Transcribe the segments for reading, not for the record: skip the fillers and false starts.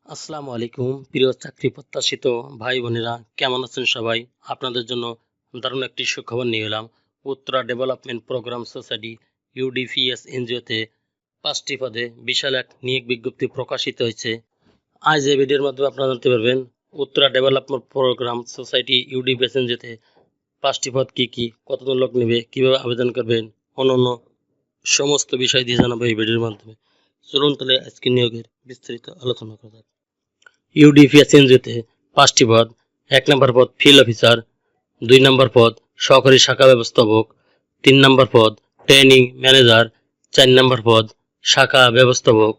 আসসালামু আলাইকুম প্রিয় চাকরি প্রত্যাশিত ভাই বোনেরা, কেমন আছেন সবাই? আপনাদের জন্য দারুণ একটি সুখবর নিয়ে এলাম। Uttara development programme society UDPS এনজিওতে 5টি পদে বিশাল এক নিয়োগ বিজ্ঞপ্তি প্রকাশিত হয়েছে। আজ এই ভিডিওর মাধ্যমে আপনারা জানতে পারবেন Uttara development programme society UDPS এনজিওতে 5টি পদ কী, কতজন লোক নেবে, কীভাবে আবেদন করবেন, অন্যান্য সমস্ত বিষয় দিয়ে জানাবো এই ভিডিওর মাধ্যমে। চলুন তাহলে আজকে নিয়োগের বিস্তারিত আলোচনা করা যাক। ইউডিপিএস এনজিওতে 5টি পদ। 1 নম্বর পদ ফিল্ড অফিসার, 2 নম্বর পদ সহকারী শাখা ব্যবস্থাপক, 3 নম্বর পদ ট্রেনিং ম্যানেজার, 4 নম্বর পদ শাখা ব্যবস্থাপক,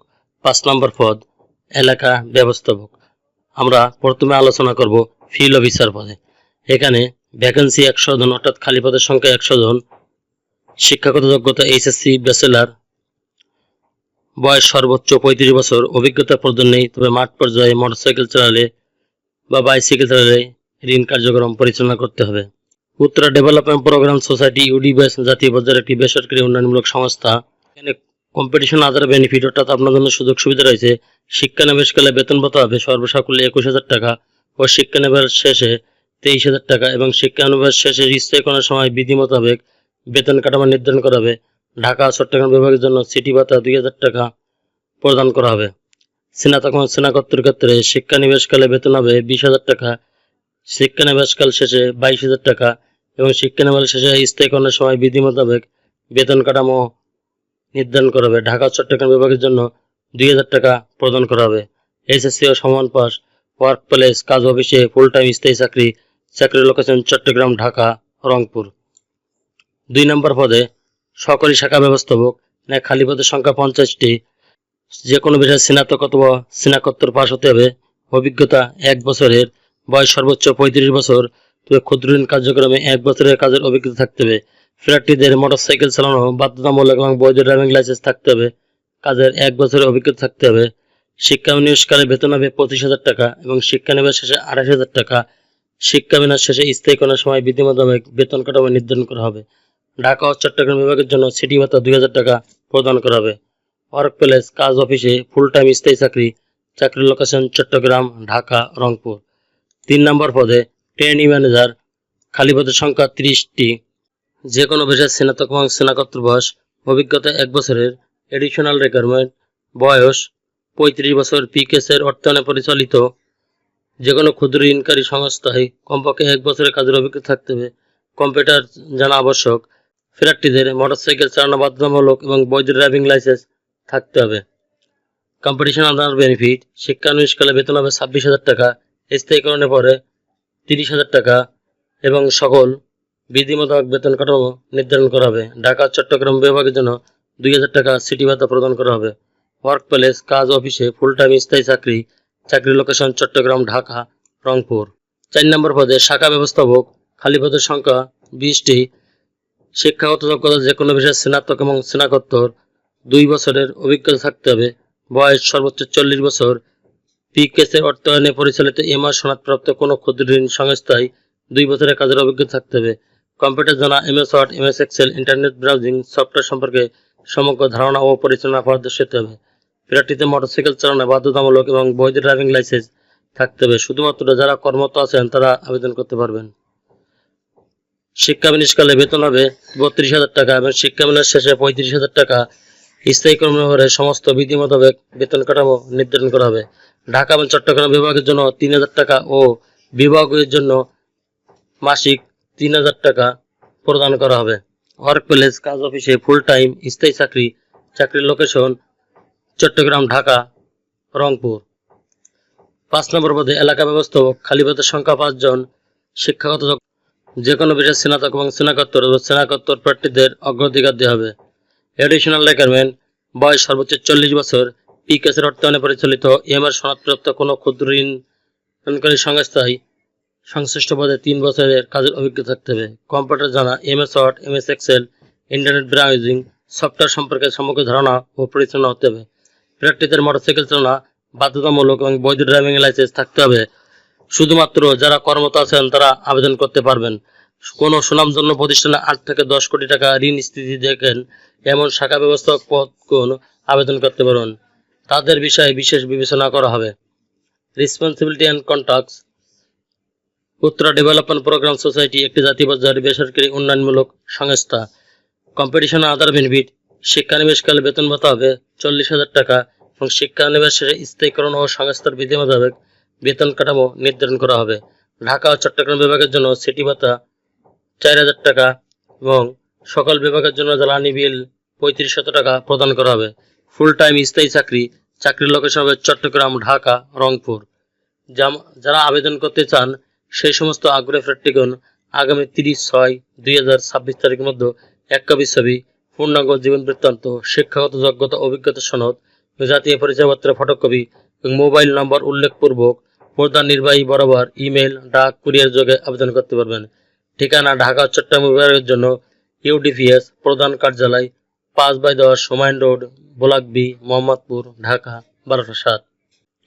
5 নম্বর পদ এলাকা ব্যবস্থাপক। আমরা প্রথমে আলোচনা করব ফিল্ড অফিসার পদে। এখানে ভ্যাকেন্সি 100 জন, অর্থাৎ খালি পদের সংখ্যা 100 জন। শিক্ষাগত যোগ্যতা এইচএসসি ব্যাচেলার, বয়স সর্বোচ্চ 35 বছর, অভিজ্ঞতা প্রয়োজন নেই, তবে মাঠ পর্যায়ে মোটরসাইকেল চালালে বা বাইসাইকেল চালালে ঋণ কার্যক্রম পরিচালনা করতে হবে। Uttara development programme society UDPS জাতীয় পর্যায়ের একটি বেসরকারি উন্নয়নমূলক সংস্থা। এখানে কম্পিটিশন আদার বেনিফিট, অর্থাৎ আপনার জন্য সুযোগ সুবিধা রয়েছে। শিক্ষানবিশকালে বেতন ভাতা হবে সর্বসাকুল্যে 21,000 টাকা ও শিক্ষানবিশ শেষে 23,000 টাকা এবং শিক্ষানবিশ শেষে স্থিরকরণের সময় বিধি মোতাবেক বেতন কাঠামো নির্ধারণ করা হবে। ঢাকা চট্টগ্রাম বিভাগের জন্য সিটি ভাতা 2,000 টাকা প্রদান করা হবে। স্নাতক এবং স্নাতকোত্তর ক্ষেত্রে শিক্ষানবিশকালে বেতন হবে 20,000 টাকা, শিক্ষানবিশকাল শেষে 22,000 টাকা এবং শিক্ষানবিশ শেষে স্থায়ীকরণের সময় বিধি মোতাবেক বেতন কাঠামো নির্ধারণ করা হবে। ঢাকা চট্টগ্রাম বিভাগের জন্য 2,000 টাকা প্রদান করা হবে। এসএসসি ও সমান পাস, ওয়ার্ক প্লেস কাজ অফিসে ফুল টাইম স্থায়ী চাকরি, চাকরির লোকেশন চট্টগ্রাম, ঢাকা, রংপুর। 2 নম্বর পদে সহকারী শাখা ব্যবস্থাপক, খালি পদের সংখ্যা 50টি। যে কোনো বিষয়ে স্নাতক অথবা স্নাতকোত্তর পাস হতে হবে। অভিজ্ঞতা 1 বছরের, বয়স সর্বোচ্চ 35 বছর, তবে ক্ষুদ্র ঋণ কার্যক্রমে 1 বছরের কাজের অভিজ্ঞতা থাকতে হবে। প্রার্থীদের মোটরসাইকেল চালানো বাধ্যতামূলক এবং বৈধ ড্রাইভিং লাইসেন্স থাকতে হবে। কাজের 1 বছরের অভিজ্ঞতা থাকতে হবে। শিক্ষানবিশকালে বেতন হবে 25,000 টাকা এবং শিক্ষানবিশ শেষে 28,000 টাকা। শিক্ষানবিশ শেষে স্থায়ীকরণের সময় বিধি মোতাবেক বেতন কাঠামো নির্ধারণ করা হবে। ঢাকা ও চট্টগ্রাম বিভাগের জন্য সিটি ভাতা 2,000 টাকা প্রদান করা হবে। ওয়ার্ক প্লেস কাজ অফিসে ফুল টাইম স্থায়ী চাকরি, চাকরির লোকেশন চট্টগ্রাম, ঢাকা, রংপুর। 3 নম্বর পদে ট্রেনিং ম্যানেজার, খালি পদের সংখ্যা 30টি। যে কোনো বিষয়ে স্নাতক এবং স্নাতকোত্তর বয়স, অভিজ্ঞতা 1 বছরের। এডিশনাল রিকোয়ারমেন্ট, বয়স 35 বছর, পিকেসের অর্থায়নে পরিচালিত যে কোনো ক্ষুদ্র ঋণকারী সংস্থায় কমপক্ষে 1 বছরের কাজের অভিজ্ঞতা থাকতে হবে। কম্পিউটার জানা আবশ্যক। প্রার্থীদের মোটরসাইকেল চালানো বাধ্যতামূলক এবং বৈধ ড্রাইভিং লাইসেন্স থাকতে হবে। কম্পিটিশন আদার বেনিফিট, শিক্ষানবিশকালে বেতন হবে 26,000 টাকা, স্থায়ীকরণের পরে 30,000 টাকা এবং সকল বিধি মোতাবেক বেতন কাঠামো নির্ধারণ করা হবে। ঢাকা চট্টগ্রাম বিভাগের জন্য 2,000 টাকা সিটি ভাতা প্রদান করা হবে। ওয়ার্ক প্লেস কাজ অফিসে ফুল টাইম স্থায়ী চাকরি, চাকরির লোকেশন চট্টগ্রাম, ঢাকা, রংপুর। 4 নম্বর পদে শাখা ব্যবস্থাপক, খালি পদের সংখ্যা 20টি। শিক্ষাগত যোগ্যতা যে কোনো বিষয়ে স্নাতক এবং স্নাতকোত্তর 2 বছরের অভিজ্ঞতা থাকতে হবে। বয়স সর্বোচ্চ 40 বছর। পিকেসের অর্থায়নে পরিচালিত এমআর সনদপ্রাপ্ত কোনো ক্ষুদ্র ঋণ সংস্থায় 2 বছরের কাজের অভিজ্ঞতা থাকতে হবে। কম্পিউটার জানা, MS Word, MS Excel, internet browsing software সম্পর্কে সমগ্র ধারণা ও পরিচালনা পারদর্শী হতে হবে। প্রার্থীদের মোটরসাইকেল চালানো বাধ্যতামূলক এবং বৈধ ড্রাইভিং লাইসেন্স থাকতে হবে। শুধুমাত্র যারা কর্মরত আছেন তারা আবেদন করতে পারবেন। শিক্ষানবিশকালে বেতন হবে 32,000 টাকা এবং শিক্ষানবিশ শেষে 35,000 টাকা। স্থায়ী কর্মচারী সমস্ত বিধি মোতাবেক বেতন কাঠামো নির্ধারণ করা হবে। ঢাকা এবং চট্টগ্রাম বিভাগের জন্য 3,000 টাকা ও বিভাগের জন্য মাসিক 3,000 টাকা প্রদান করা হবে। ওয়ার্ক প্লেস কাজ অফিসে ফুল টাইম স্থায়ী চাকরি, চাকরির লোকেশন চট্টগ্রাম, ঢাকা, রংপুর। 5 নম্বর পদে এলাকা ব্যবস্থাপক, খালি পদের সংখ্যা 5 জন। শিক্ষাগত যে কোনো বিষয়ে স্নাতক এবং স্নাতকোত্তর প্রার্থীদের অগ্রাধিকার দেওয়া হবে। এডিশনাল রিকোয়ারমেন্ট, বয়স সর্বোচ্চ 40 বছর। পিকেসের অর্থায়নে পরিচালিত এমআর সনদপ্রাপ্ত কোনো ক্ষুদ্র ঋণকারী সংস্থায় সংশ্লিষ্ট পদে 3 বছরের কাজের অভিজ্ঞতা থাকতে হবে। কম্পিউটার জানা, MS Word, MS Excel, internet browsing software সম্পর্কে সমগ্র ধারণা ও পরিচালনা হতে হবে। প্রার্থীদের মোটরসাইকেল চালানো বাধ্যতামূলক এবং বৈধ ড্রাইভিং লাইসেন্স থাকতে হবে। শুধুমাত্র যারা কর্মরত আছেন তারা আবেদন করতে পারবেন। কোনো সুনামধন্য প্রতিষ্ঠানে 8 থেকে 10 কোটি টাকা ঋণ স্থিতি দেখেন এমন শাখা ব্যবস্থাপক পদ কোন আবেদন করতে পারবেন। তাদের বিষয়ে বিশেষ বিবেচনা করা হবে। Responsibility and contracts. Uttara development programme society একটি জাতীয় পর্যায়ের বেসরকারি উন্নয়নমূলক সংস্থা। কম্পিটিশন আদার বেনিফিট, শিক্ষানিবেশকালে বেতন ভাতা হবে 40,000 টাকা এবং শিক্ষানিবেশ শেষে স্থায়ীকরণ ও সংস্থার বিধি মোতাবেক বেতন কাঠামো নির্ধারণ করা হবে। ঢাকা ও চট্টগ্রাম বিভাগের জন্য সিটি ভাতা 4,000 টাকা এবং সকল বিভাগের জন্য জ্বালানি বিল 3500 টাকা প্রদান করা হবে। ফুল টাইম স্থায়ী চাকরি, চাকরির লোকেশন হবে চট্টগ্রাম, ঢাকা, রংপুর। যারা আবেদন করতে চান সেই সমস্ত আগ্রহী প্রার্থীগণ আগামী 30/6/2026 তারিখের মধ্যে এক কপি ছবি, পূর্ণাঙ্গ জীবন বৃত্তান্ত, শিক্ষাগত যোগ্যতা, অভিজ্ঞতা সনদ, জাতীয় পরিচয়পত্রের ফটোকপি এবং মোবাইল নম্বর উল্লেখপূর্বক প্রধান নির্বাহী বরাবর ইমেল, ডাক, কুরিয়ার যোগে আবেদন করতে পারবেন। ঠিকানা ঢাকা ও চট্টগ্রাম বিভাগের জন্য ইউডিপিএস প্রধান কার্যালয় 5/10 Humayun road, block B, Mohammadpur, Dhaka 1207।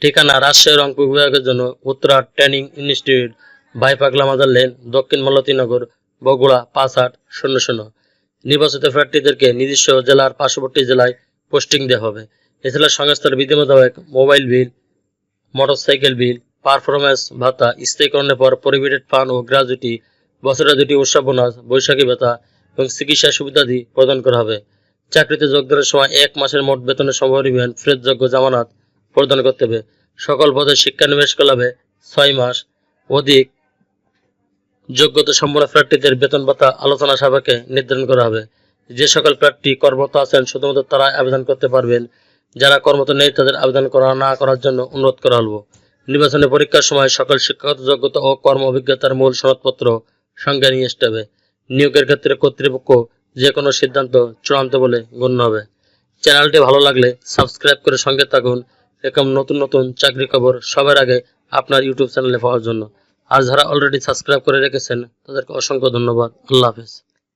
ঠিকানা রাজশাহী রংপুর বিভাগের জন্য উত্তরা ট্রেনিং ইনস্টিটিউট, বাই পাগলা মাজার লেন, দক্ষিণ মালতীনগর, বগুড়া 5800। নির্বাচিত প্রার্থীদেরকে নিজস্ব জেলার পার্শ্ববর্তী জেলায় পোস্টিং দেওয়া হবে। এছাড়া সংস্থার বিধি মোতাবেক মোবাইল বিল, মোটরসাইকেল বিল, পারফরমেন্স ভাতা, স্থায়ীকরণের পর প্রভিডেন্ট ফান্ড ও গ্র্যাজুইটি, বছরে 2টি উৎসব বোনাস, বৈশাখী ভাতা এবং চিকিৎসা সুবিধাদি প্রদান করা হবে। চাকরিতে যোগদানের সময় 1 মাসের মোট বেতনের সমপরিমাণ ফেরতযোগ্য জামানত প্রদান করতে হবে। সকল পদে শিক্ষানিবেশ করলে 6 মাস অধিক যোগ্যতা সম্পন্ন প্রার্থীদের বেতন ভাতা আলোচনা সাপেক্ষে নির্ধারণ করা হবে। যে সকল প্রার্থী কর্মরত আছেন শুধুমাত্র তারাই আবেদন করতে পারবেন। যারা কর্মরত নেই তাদের আবেদন না করার জন্য অনুরোধ করা হলো। নির্বাচনী পরীক্ষার সময় সকল শিক্ষাগত যোগ্যতা ও কর্ম অভিজ্ঞতার মূল সনদপত্র সঙ্গে নিয়ে আসতে হবে। নিয়োগের ক্ষেত্রে কর্তৃপক্ষ যে কোনো সিদ্ধান্ত চূড়ান্ত বলে গণ্য হবে। চ্যানেলটি ভালো লাগলে সাবস্ক্রাইব করে সঙ্গে থাকুন এরকম নতুন নতুন চাকরি খবর সবার আগে আপনার ইউটিউব চ্যানেলে পাওয়ার জন্য। আর যারা অলরেডি সাবস্ক্রাইব করে রেখেছেন তাদেরকে অসংখ্য ধন্যবাদ। আল্লাহ হাফেজ।